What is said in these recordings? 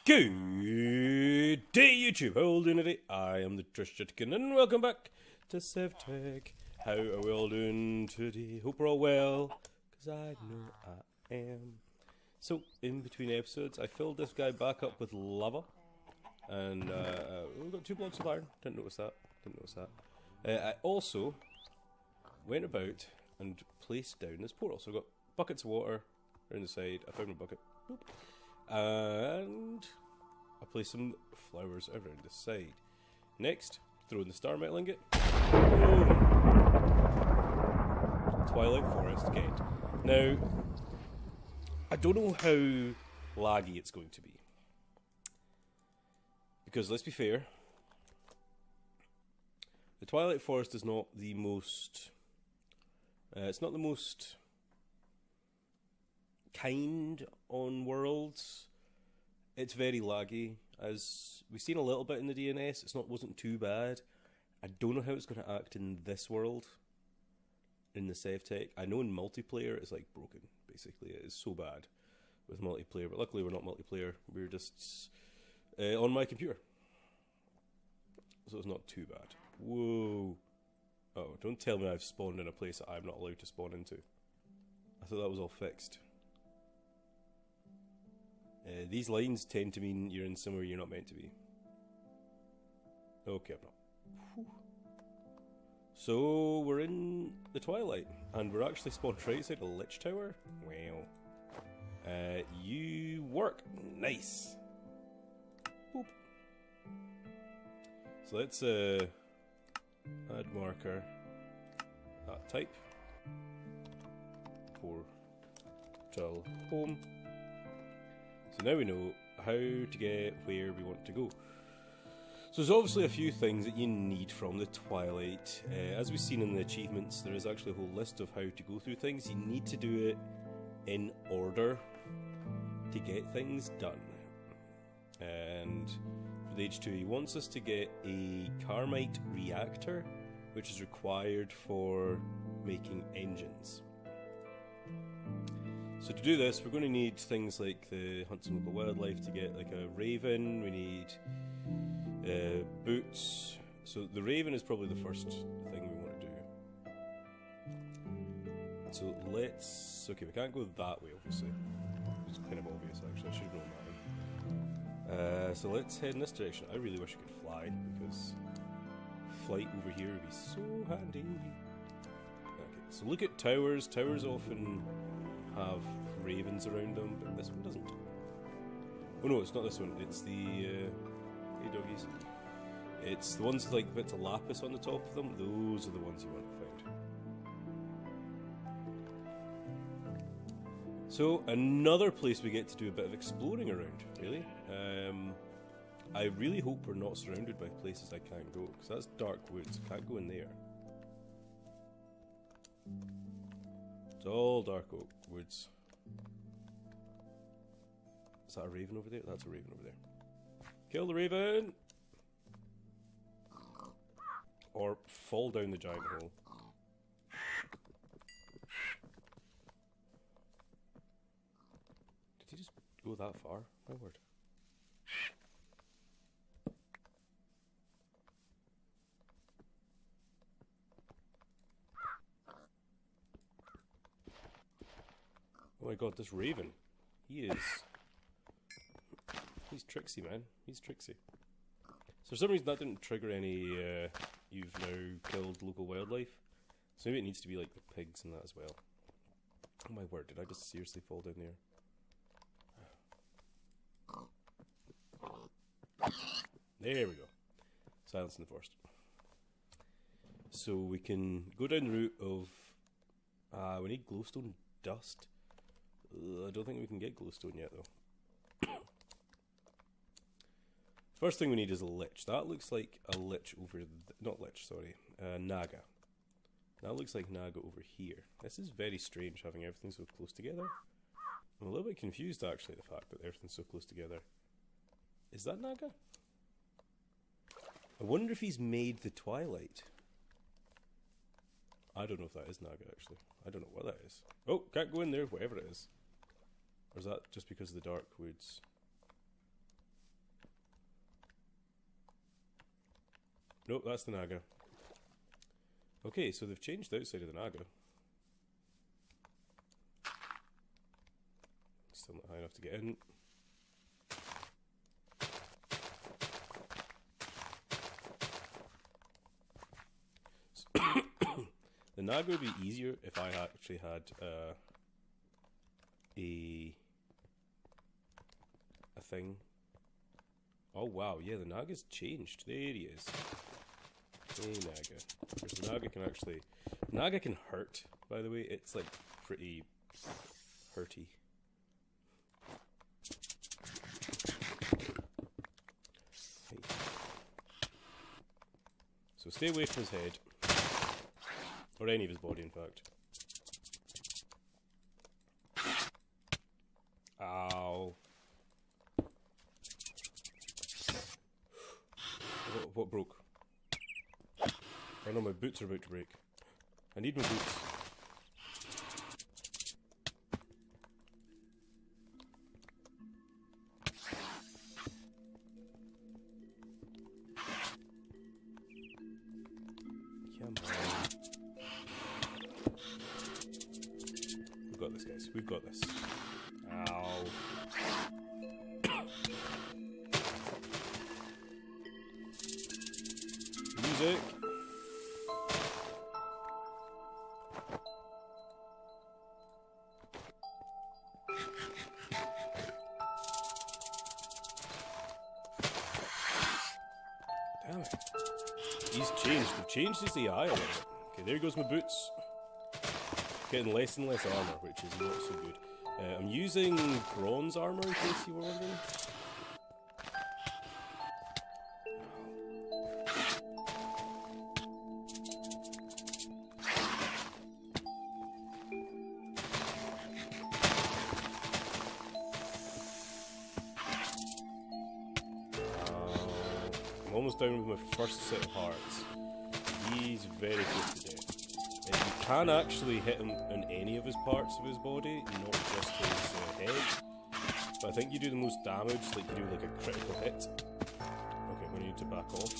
Good day, YouTube. How are we all doing today? I am the Chicken, and welcome back to SevTech. How are we all doing today? Hope we're all well, because I know I am. So, in between episodes, I filled this guy back up with lava, and we've got 2 blocks of iron. Didn't notice that. I also went about and placed down this portal. So I've got buckets of water around the side. I found my bucket. Boop. And I place some flowers around the side. Next, throw in the star metal ingot. Boom. Twilight Forest gate. Now, I don't know how laggy it's going to be. Because let's be fair, the Twilight Forest is not the most... it's not the most kind on worlds. It's very laggy, as we've seen a little bit in the DNS. Wasn't too bad. I don't know how it's going to act in this world, in the SevTech. I know in multiplayer it's like broken. Basically, it is so bad with multiplayer. But luckily, we're not multiplayer. We're just on my computer, so it's not too bad. Whoa! Oh, don't tell me I've spawned in a place that I'm not allowed to spawn into. I thought that was all fixed. These lines tend to mean you're in somewhere you're not meant to be. Okay, I'm not. Whew. So, we're in the Twilight, and we're actually spawned right outside a Lich Tower. Wow. You work. Nice. Boop. So let's add marker, that type, portal home. So now we know how to get where we want to go. So there's obviously a few things that you need from the Twilight. As we've seen in the achievements, there is actually a whole list of how to go through things. You need to do it in order to get things done. And for the H2, he wants us to get a Carmite reactor, which is required for making engines. So to do this, we're going to need things like the hunt some local wildlife to get like a raven. We need boots. So the raven is probably the first thing we want to do. So let's... Okay, we can't go that way, obviously. It's kind of obvious, actually. I should have known that one. So let's head in this direction. I really wish I could fly, because flight over here would be so handy. Okay, so look at towers. Towers often have ravens around them, but this one doesn't. Oh no, it's not this one. It's the hey doggies. It's the ones with like bits of lapis on the top of them. Those are the ones you want to find. So another place we get to do a bit of exploring around. Really, I really hope we're not surrounded by places I can't go, because that's dark woods. I can't go in there. It's all dark oak woods. Is that a raven over there? That's a raven over there. Kill the raven! Or fall down the giant hole. Did he just go that far? My word. Oh my god, this raven. He's tricksy, man. He's tricksy. So for some reason that didn't trigger any, you've now killed local wildlife. So maybe it needs to be like the pigs and that as well. Oh my word, did I just seriously fall down there? There we go. Silence in the forest. So we can go down the route of... we need glowstone dust. I don't think we can get glowstone yet, though. First thing we need is a lich. That looks like a lich over... not lich, sorry. Naga. That looks like Naga over here. This is very strange, having everything so close together. I'm a little bit confused, actually, the fact that everything's so close together. Is that Naga? I wonder if he's made the Twilight. I don't know if that is Naga, actually. I don't know what that is. Oh, can't go in there, whatever it is. Or is that just because of the dark woods? Nope, that's the Naga. Okay, so they've changed the outside of the Naga. Still not high enough to get in. The Naga would be easier if I actually had a thing. Oh wow, yeah, the Naga's changed. There he is. Hey Naga. Because the Naga can actually... Naga can hurt, by the way. It's like pretty hurty. Hey. So stay away from his head. Or any of his body, in fact. Ow. What broke? Oh no, my boots are about to break. I need my boots. Come on. We've got this, guys. We've got this. Ow. Music. Damn it. He's changed. They've changed his AI a little bit. Okay, there goes my boots. Getting less and less armor, which is not so good. I'm using bronze armor in case you were wondering. I'm almost down with my first set of hearts. He's very close to death. You can actually hit him in any of his parts of his body, not just his head. But I think you do the most damage, like you do like a critical hit. Okay, I'm gonna need to back off.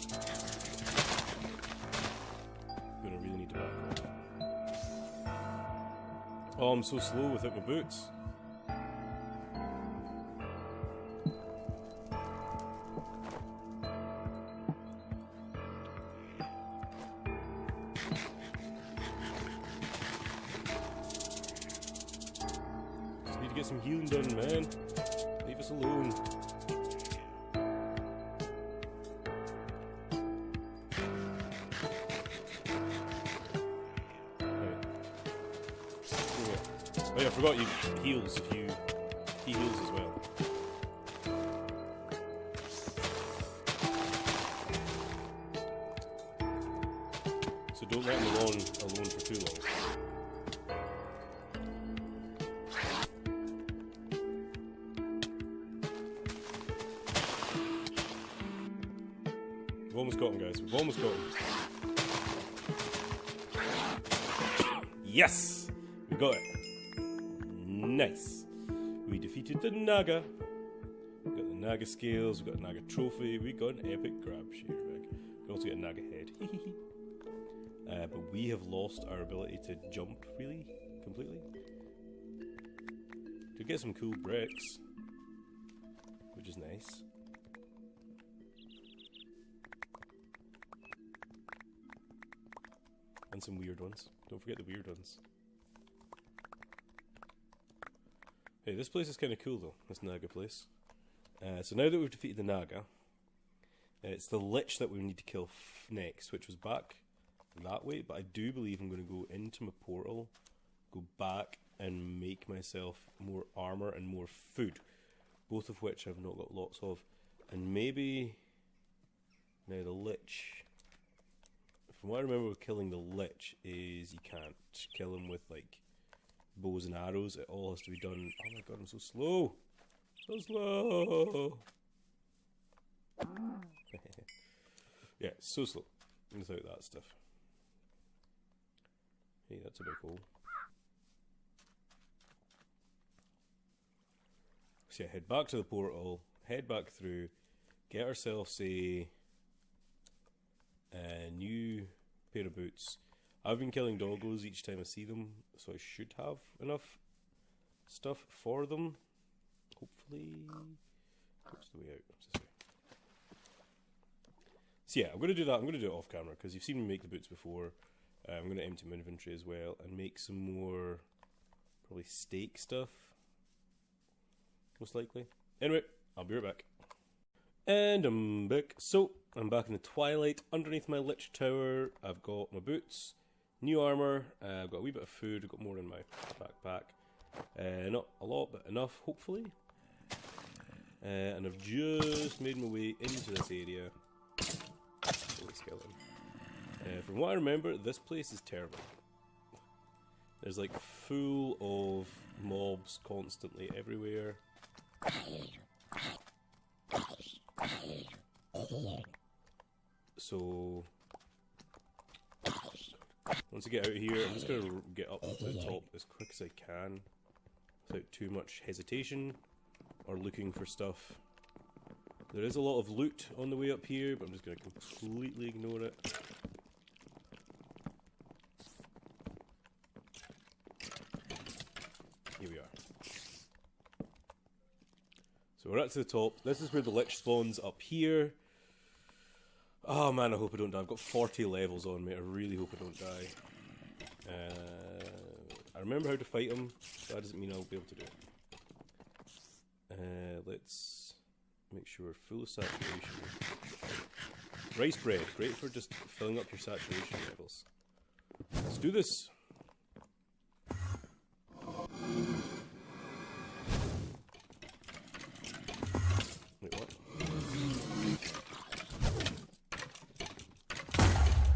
I'm gonna really need to back off. Oh, I'm so slow without my boots. Get some healing done, man. Leave us alone. Right. Oh yeah, I forgot you heals if you... He heals as well. So don't let him alone for too long. We've almost got him, guys. We've almost got him. Yes! We got it. Nice. We defeated the Naga. We got the Naga scales. We got a Naga trophy. We got an epic grab shear bag. We also get a Naga head. But we have lost our ability to jump, really, completely. To get some cool bricks, which is nice. And some weird ones. Don't forget the weird ones. Hey, this place is kind of cool though, this Naga place. So now that we've defeated the Naga, it's the Lich that we need to kill next, which was back that way, but I do believe I'm going to go into my portal, go back and make myself more armor and more food, both of which I've not got lots of. And maybe... Now the Lich... From what I remember with killing the Lich is you can't kill him with like bows and arrows. It all has to be done... Oh my god, I'm so slow! So slow! Yeah, so slow without that stuff. Hey, that's a big hole. So yeah, head back to the portal, head back through, get ourselves a New pair of boots. I've been killing doggos each time I see them, so I should have enough stuff for them. Hopefully. What's the way out? What's this way? So yeah, I'm going to do that. I'm going to do it off camera because you've seen me make the boots before. I'm going to empty my inventory as well and make some more probably steak stuff. Most likely. Anyway, I'll be right back. And I'm back. So, I'm back in the twilight. Underneath my lich tower, I've got my boots, new armour, I've got a wee bit of food, I've got more in my backpack. Not a lot, but enough, hopefully. And I've just made my way into this area. Holy skeleton. From what I remember, this place is terrible. There's like full of mobs constantly everywhere. So once I get out of here, I'm just going to get up to the top as quick as I can without too much hesitation or looking for stuff. There is a lot of loot on the way up here, but I'm just going to completely ignore it. Here we are. So we're up to the top. This is where the lich spawns up here. Oh man, I hope I don't die. I've got 40 levels on me. I really hope I don't die. I remember how to fight him. That doesn't mean I'll be able to do it. Let's make sure we're full of saturation. Rice bread, great for just filling up your saturation levels. Let's do this. Wait, what?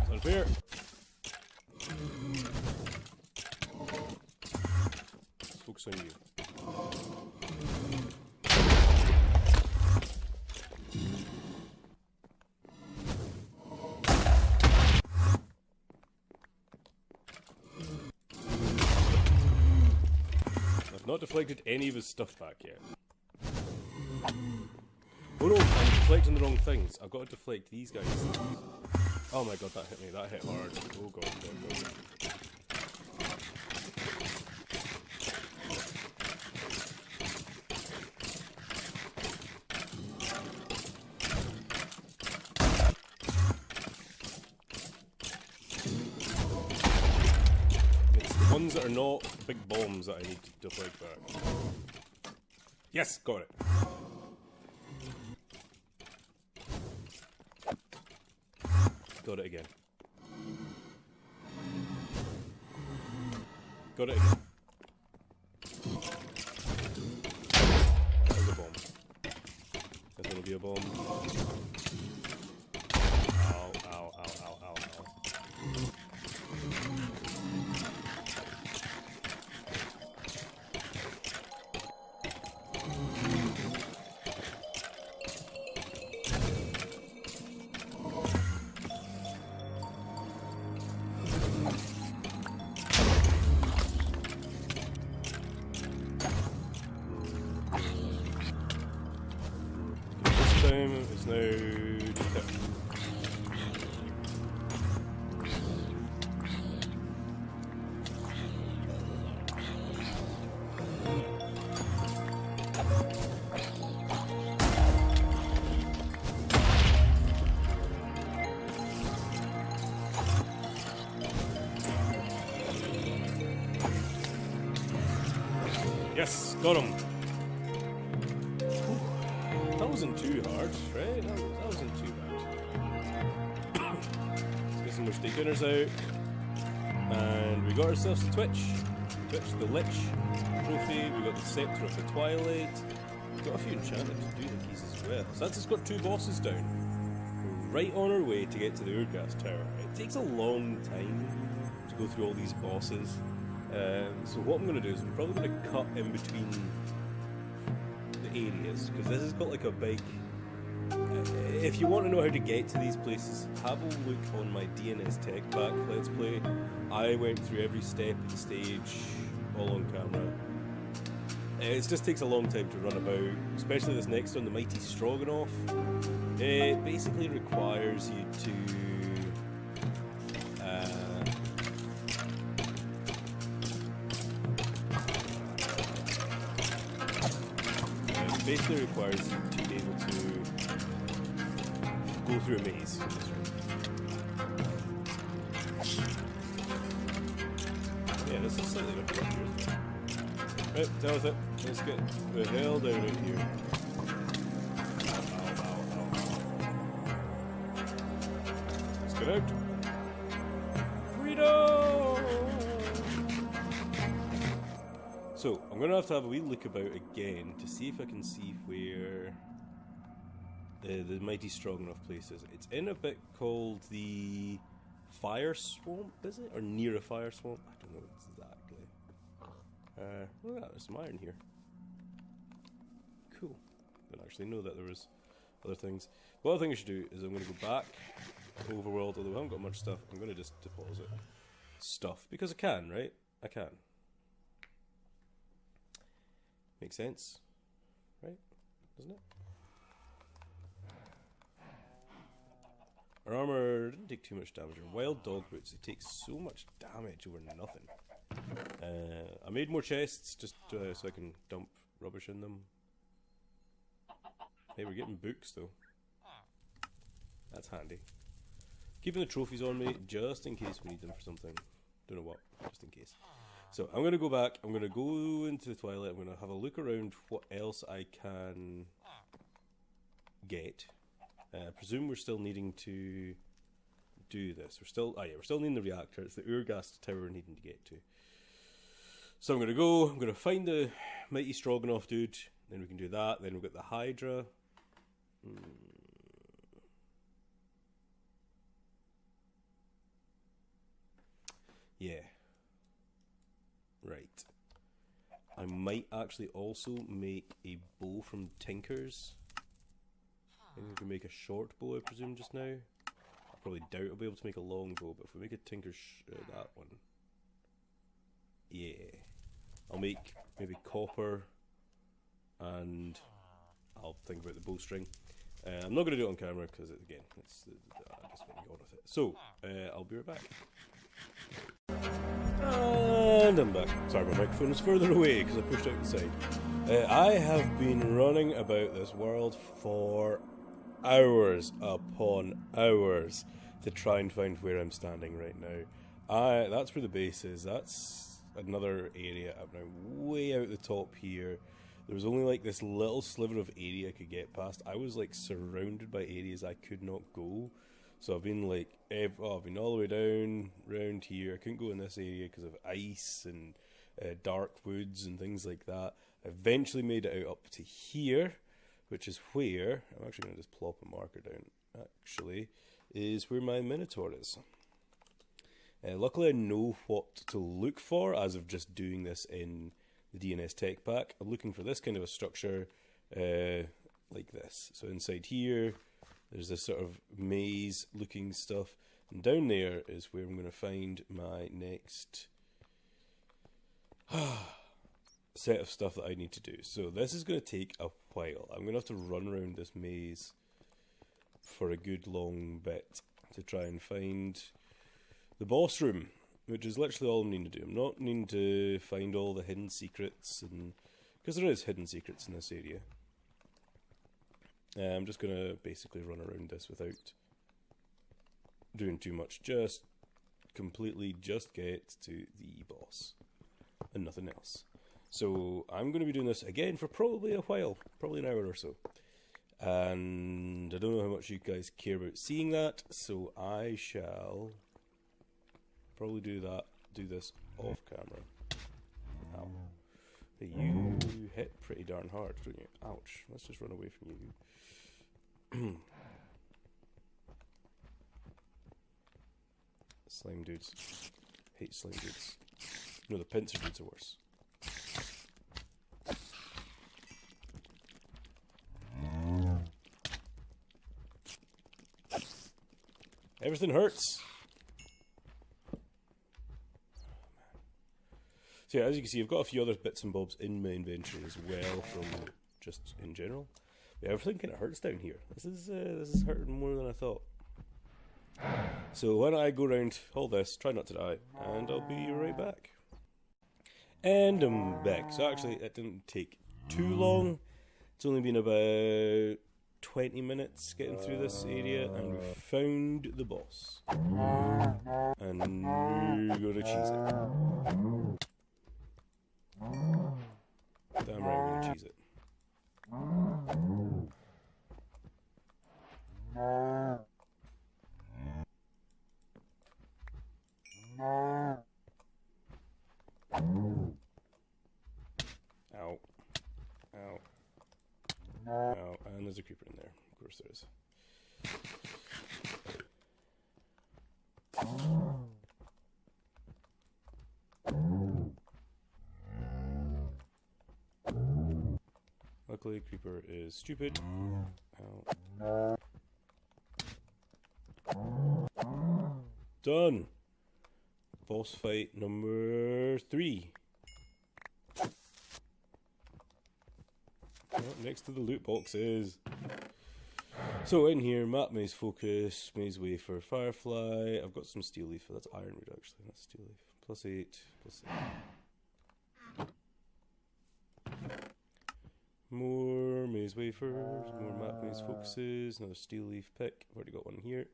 It's unfair. Let's focus on you. Not deflected any of his stuff back yet. Oh no, I'm deflecting the wrong things. I've got to deflect these guys. Oh my god, that hit me. That hit hard. Oh god, god, god. Ones that are not big bombs that I need to deflect back. Yes, got it. Got it again. Got it again. That was a bomb. That's gonna be a bomb. Ow, ow, ow, ow, ow, ow. It's now detected. Yes, got him. That wasn't too hard, right? That wasn't too bad. Let's get some more steak dinners out. And we got ourselves a Twitch the Lich trophy, we got the Scepter of the Twilight, we've got a few enchanted doohickeys as well. So that's just got 2 bosses down. We're right on our way to get to the Urgas Tower. It takes a long time to go through all these bosses. So what I'm going to do is I'm probably going to cut in between areas, because this has got like a big... if you want to know how to get to these places, have a look on my SevTech Let's Play. I went through every step of the stage, all on camera. It just takes a long time to run about, especially this next one, the Mighty Stroganoff. It basically requires you to basically requires you to be able to go through a maze. Yeah, this is slightly different here. Right, tell us it. Let's get the hell down out here. Let's get out. Freedom! So, I'm going to have a wee look about again to see if I can see where the Mighty Stroganoff place is. It's in a bit called the Fire Swamp, is it? Or near a fire swamp? I don't know exactly. Look at that, there's some iron here. Cool. Didn't actually know that there was other things. What other thing I should do is I'm going to go back overworld, although I haven't got much stuff. I'm going to just deposit stuff, because I can, right? I can. Makes sense, right? Doesn't it? Our armor didn't take too much damage. Our wild dog boots, they take so much damage over nothing. I made more chests just so I can dump rubbish in them. Hey, we're getting books though. That's handy. Keeping the trophies on me just in case we need them for something. Don't know what, just in case. So I'm going to go back, I'm going to go into the Twilight, I'm going to have a look around what else I can get. I presume we're still needing to do this. We're still needing the reactor. It's the Urgast tower we're needing to get to. So I'm going to find the Mighty Stroganoff dude, then we can do that, then we've got the Hydra. Yeah. Right. I might actually also make a bow from Tinkers. Maybe we can make a short bow, I presume, just now. I probably doubt I'll be able to make a long bow, but if we make a Tinkers, that one. Yeah. I'll make maybe copper, and I'll think about the bowstring. I'm not going to do it on camera, because, again, I just want to go on with it. So, I'll be right back. And I'm back. Sorry, my microphone was further away because I pushed it out the side. I have been running about this world for hours upon hours to try and find where I'm standing right now. That's where the base is. That's another area up now, way out the top here. There was only like this little sliver of area I could get past. I was like surrounded by areas I could not go. So I've been like, I've been all the way down, round here. I couldn't go in this area because of ice and dark woods and things like that. I eventually made it out up to here, which is where, I'm actually going to just plop a marker down, actually, is where my Minotaur is. Luckily I know what to look for as of just doing this in the DNS Tech Pack. I'm looking for this kind of a structure like this. So inside here, there's this sort of maze looking stuff, and down there is where I'm going to find my next set of stuff that I need to do. So this is going to take a while. I'm going to have to run around this maze for a good long bit to try and find the boss room, which is literally all I'm needing to do. I'm not needing to find all the hidden secrets, and because there is hidden secrets in this area. I'm just going to basically run around this without doing too much. Just get to the boss and nothing else. So I'm going to be doing this again for probably a while, probably an hour or so. And I don't know how much you guys care about seeing that, so I shall probably do this off camera. Ow. Hey, you hit pretty darn hard, don't you? Ouch. Let's just run away from you. Slime dudes. Hate slime dudes. No, the pincer dudes are worse. Everything hurts. So yeah, as you can see, I've got a few other bits and bobs in my inventory as well from just in general. Yeah, everything kind of hurts down here. This is hurting more than I thought. So why don't I go around all this, try not to die, and I'll be right back. And I'm back. So actually, it didn't take too long. It's only been about 20 minutes getting through this area, and we found the boss. And we're gonna cheese it. Damn right, we're gonna cheese it. Ow. Ow. Ow. And there's a creeper in there. Of course there is. Luckily, creeper is stupid. Ow. Done! Boss fight number 3. Oh, next to the loot boxes. So in here, map, maze, focus, maze, wafer, firefly. I've got some steel leaf. That's ironwood actually. That's steel leaf. +8. +8. More maze wafers. More map, maze, focuses. Another steel leaf pick. I've already got one here.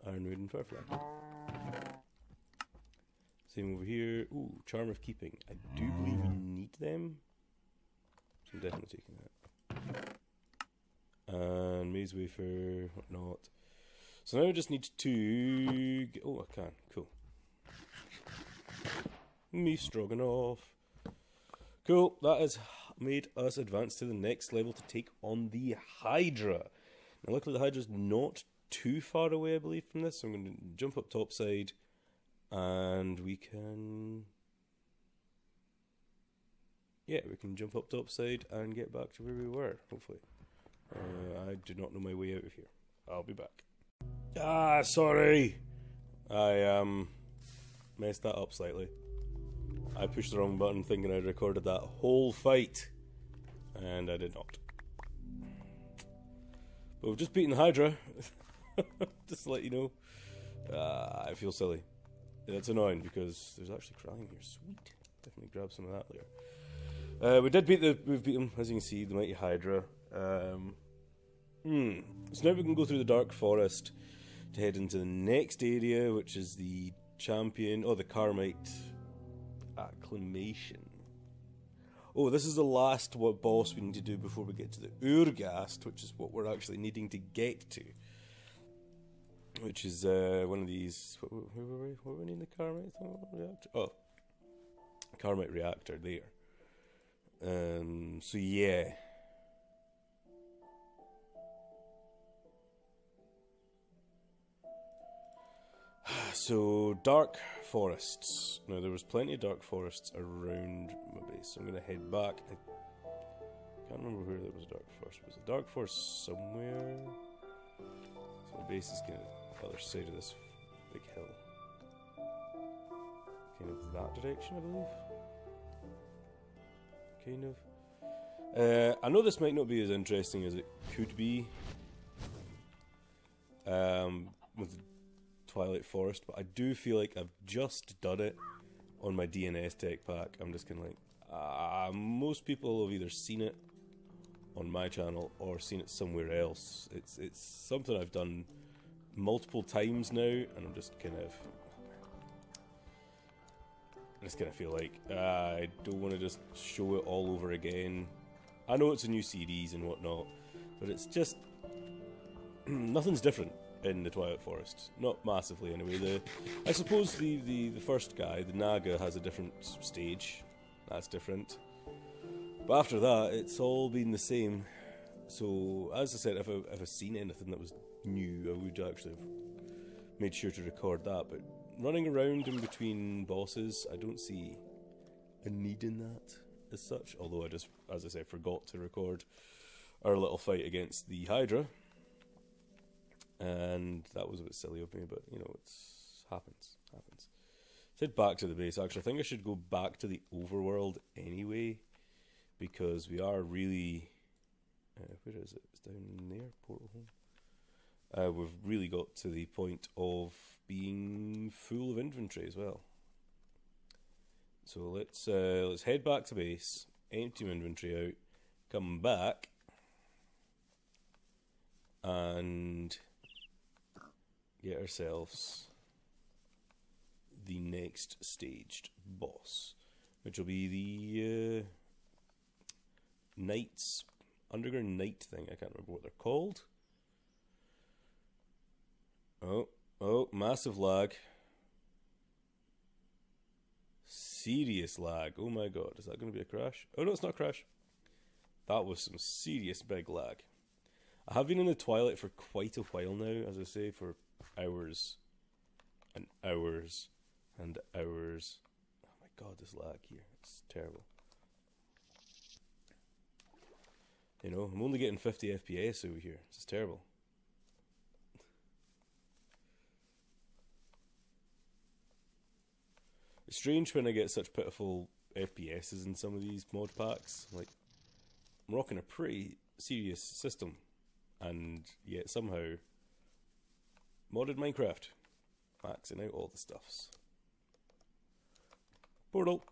Ironwood and firefly. Same over here. Ooh, charm of keeping. I do believe we need them. So I'm definitely taking that. And maze wafer, whatnot. So now I just need to get, oh, I can. Cool. Me stroganoff. Cool. That has made us advance to the next level to take on the Hydra. Now luckily the Hydra's not too far away, I believe, from this. So I'm going to jump up topside. And we can... yeah, we can jump up topside and get back to where we were, hopefully. I do not know my way out of here. I'll be back. Ah, sorry! I messed that up slightly. I pushed the wrong button thinking I recorded that whole fight. And I did not. But we've just beaten the Hydra. Just to let you know. I feel silly. It's annoying because there's actually crying here. Sweet. Definitely grab some of that later. We've beat them, as you can see, the mighty Hydra. So now we can go through the Dark Forest to head into the next area, which is the champion, the Karmite acclamation. Oh, this is the last boss we need to do before we get to the Urgast, which is what we're actually needing to get to. Which is one of these. What were we needing the Karmite reactor? Oh, Karmite reactor there. So yeah. So dark forests. Now there was plenty of dark forests around my base. So I'm gonna head back. I can't remember where there was a dark forest. Was a dark forest somewhere? So my base is kind of the other side of this big hill. Kind of that direction, I believe. Kind of. I know this might not be as interesting as it could be with Twilight Forest, but I do feel like I've just done it on my DNS tech pack. I'm just kind of like, most people have either seen it on my channel or seen it somewhere else. It's something I've done multiple times now, and I'm just kind of... I just kind of feel like I don't want to just show it all over again. I know it's a new series and whatnot, but it's just... nothing's different in the Twilight Forest. Not massively, anyway. I suppose the first guy, the Naga, has a different stage. That's different. But after that, it's all been the same. So, as I said, if I've seen anything that was new, I would actually have made sure to record that. But running around in between bosses, I don't see a need in that as such. Although I just, as I said, forgot to record our little fight against the Hydra. And that was a bit silly of me, but, you know, happens. head back to the base. Actually, I think I should go back to the overworld anyway, because we are really... where is it? It's down there, portal home. We've really got to the point of being full of inventory as well. So let's head back to base, empty my inventory out, come back, and get ourselves the next staged boss, which will be the knights, underground knight thing. I can't remember what they're called. Oh, massive lag. Serious lag. Oh my god, is that going to be a crash? Oh no, it's not a crash. That was some serious big lag. I have been in the Twilight for quite a while now, as I say, for hours and hours and hours. Oh my god, this lag here. It's terrible. You know, I'm only getting 50 FPS over here. This is terrible. It's strange when I get such pitiful FPSs in some of these mod packs. Like, I'm rocking a pretty serious system, and yet somehow modded Minecraft, maxing out all the stuffs. Portal.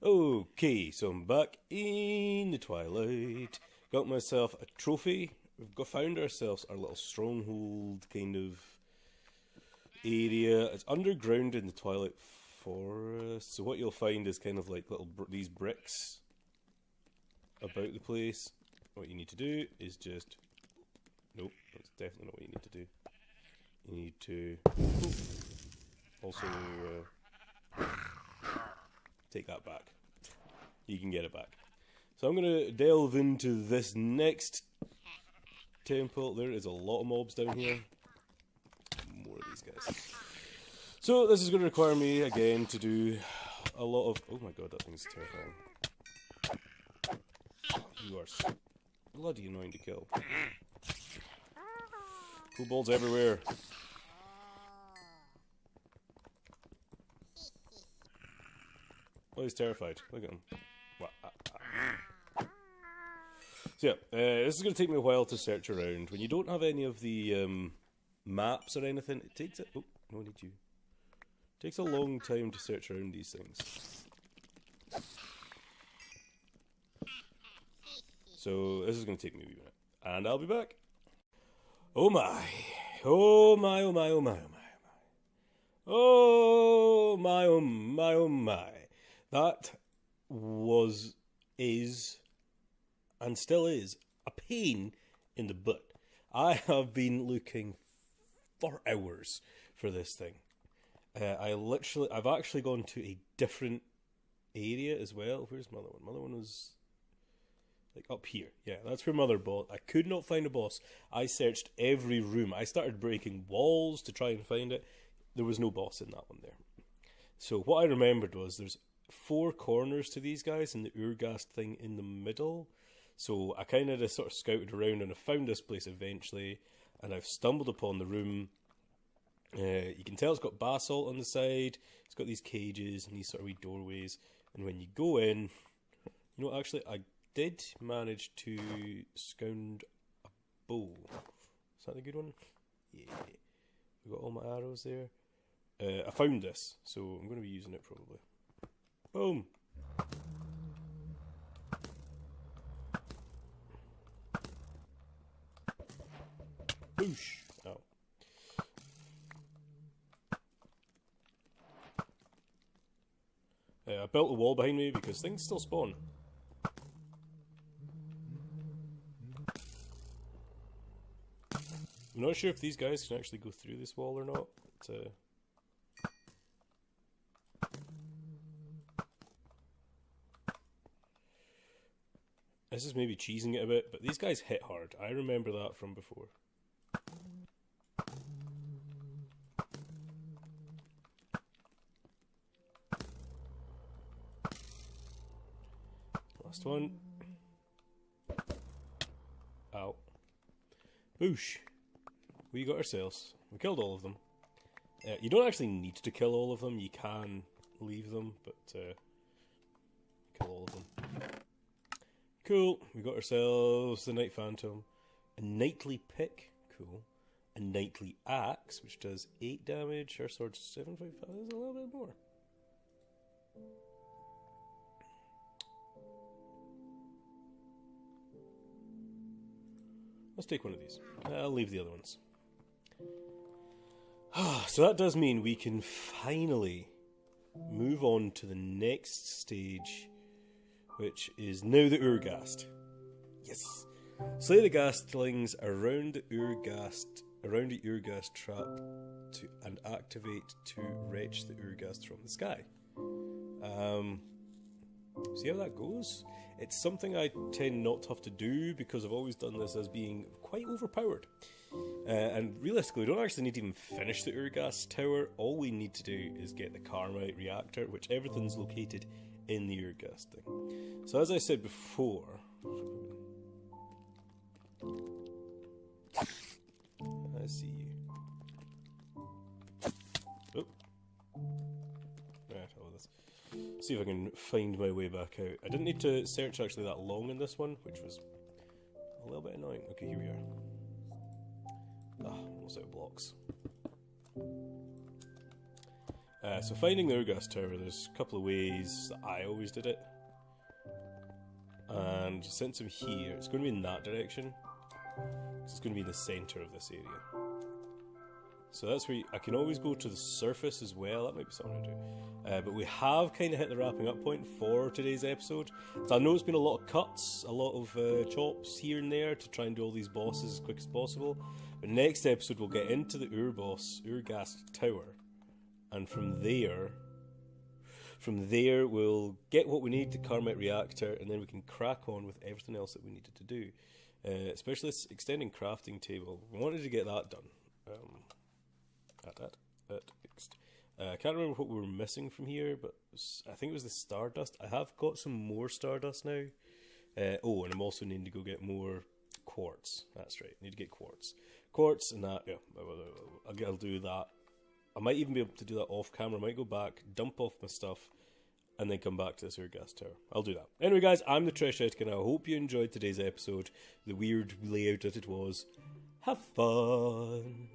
Okay, so I'm back in the Twilight. Got myself a trophy. We've found ourselves our little stronghold kind of area. It's underground in the Twilight Forest, so what you'll find is kind of like little these bricks about the place. What you need to do is just... Nope, that's definitely not what you need to do. You need to also take that back. You can get it back. So I'm going to delve into this next temple. There is a lot of mobs down here. More of these guys. So this is going to require me again to do a lot of... Oh my god, that thing's terrifying. You are so bloody annoying to kill. Kobolds everywhere. Oh, he's terrified. Look at him. So yeah, this is going to take me a while to search around. When you don't have any of the maps or anything, it takes a... Oh, no need you. It takes a long time to search around these things. So this is going to take me a wee minute. And I'll be back. Oh my. Oh my, oh my, oh my, oh my, oh my. Oh my, oh my, oh my. That was, is, and still is, a pain in the butt. I have been looking for hours for this thing. I've actually gone to a different area as well. Where's Mother One? Mother One was like up here. Yeah, that's where Mother Boss. I could not find a boss. I searched every room. I started breaking walls to try and find it. There was no boss in that one there. So what I remembered was there's 4 corners to these guys and the Urgast thing in the middle. So I kind of just sort of scouted around and I found this place eventually, and I've stumbled upon the room. You can tell it's got basalt on the side, it's got these cages and these sort of wee doorways, and when you go in, you know, actually I did manage to scound a bow. Is that the good one? Yeah. I've got all my arrows there. I found this, so I'm going to be using it probably. Boom! Boosh! Oh. I built a wall behind me because things still spawn. I'm not sure if these guys can actually go through this wall or not. But, this is maybe cheesing it a bit, but these guys hit hard. I remember that from before. Last one. Ow. Boosh. We got ourselves We killed all of them. You don't actually need to kill all of them. You can leave them, but kill all of them. Cool. We got ourselves the Night Phantom. A Nightly Pick. Cool. A Nightly Axe, which does 8 damage. Our sword's 7.5. That's a little bit more. Let's take one of these. I'll leave the other ones. So that does mean we can finally move on to the next stage, which is now the Urghast. Yes! Slay the Gastlings around the Urghast trap and activate to retch the Urghast from the sky. See how that goes? It's something I tend not to have to do because I've always done this as being quite overpowered. And realistically, we don't actually need to even finish the Urghast tower. All we need to do is get the Carmite reactor, which everything's located in the Urghast thing. So as I said before... I see you. Oh. Right, all this. See if I can find my way back out. I didn't need to search actually that long in this one, which was a little bit annoying. Okay, here we are. Almost out of blocks. So finding the Urghast tower, there's a couple of ways that I always did it. And since I'm here, it's going to be in that direction. It's going to be in the centre of this area. So that's where I can always go to the surface as well. That might be something to do. But we have kind of hit the wrapping up point for today's episode. So I know it's been a lot of cuts, a lot of chops here and there to try and do all these bosses as quick as possible. But next episode we'll get into the Urghast tower. And from there we'll get what we need, the Carmite reactor, and then we can crack on with everything else that we needed to do. Especially this extending crafting table. We wanted to get that done. I can't remember what we were missing from here, but I think it was the Stardust. I have got some more Stardust now. And I'm also needing to go get more quartz. That's right, I need to get quartz. Quartz and that, yeah, I'll do that. I might even be able to do that off camera. I might go back, dump off my stuff, and then come back to this Urghast tower. I'll do that. Anyway guys, I'm the SevTech, and I hope you enjoyed today's episode, the weird layout that it was. Have fun!